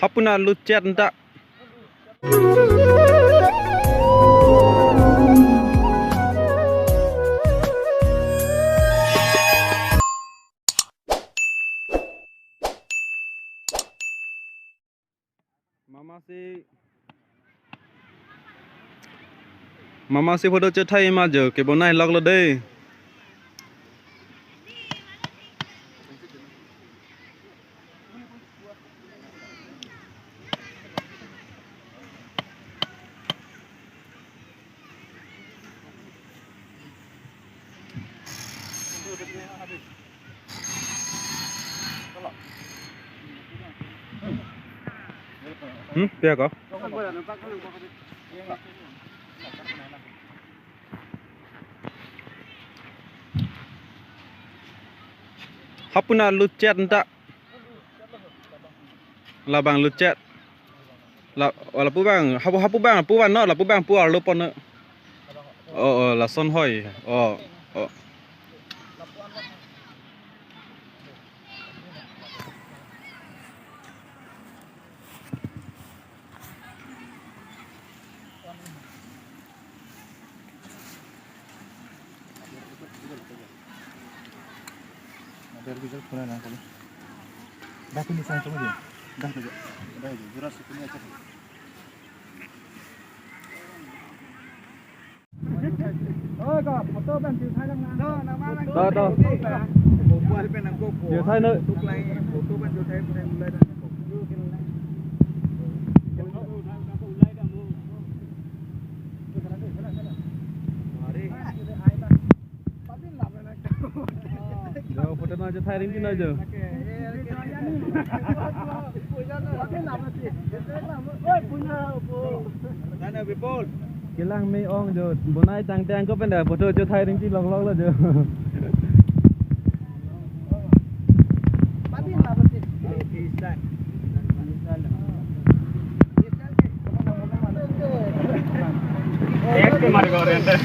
Hapuna lucet ndak. Mama si photo chưa thay mà giờ cái bộ này log là đây. Pia có. Hapuna lucet ndak. Là bằng lucet. Là pu bang, hapu bang nó là pu bang pu ở lopon nữa. Là son hoi. Dari bijak pernah nak kali. Dah punya saya cuma dia. Dah saja. Dah je. Jelas punya aja. Ôi có photo bên chịu thay lăng nè. Đó. Một buổi bên nằm cô. Chịu thay nữa. Tục lại photo bên chịu thay bên lên. Giờ photo nào cho thay đến cái nơi giờ. Cái lăng mê ong giờ bữa nay tăng tăng có bên đây photo cho thay đến cái log là giờ. Este marco oriente.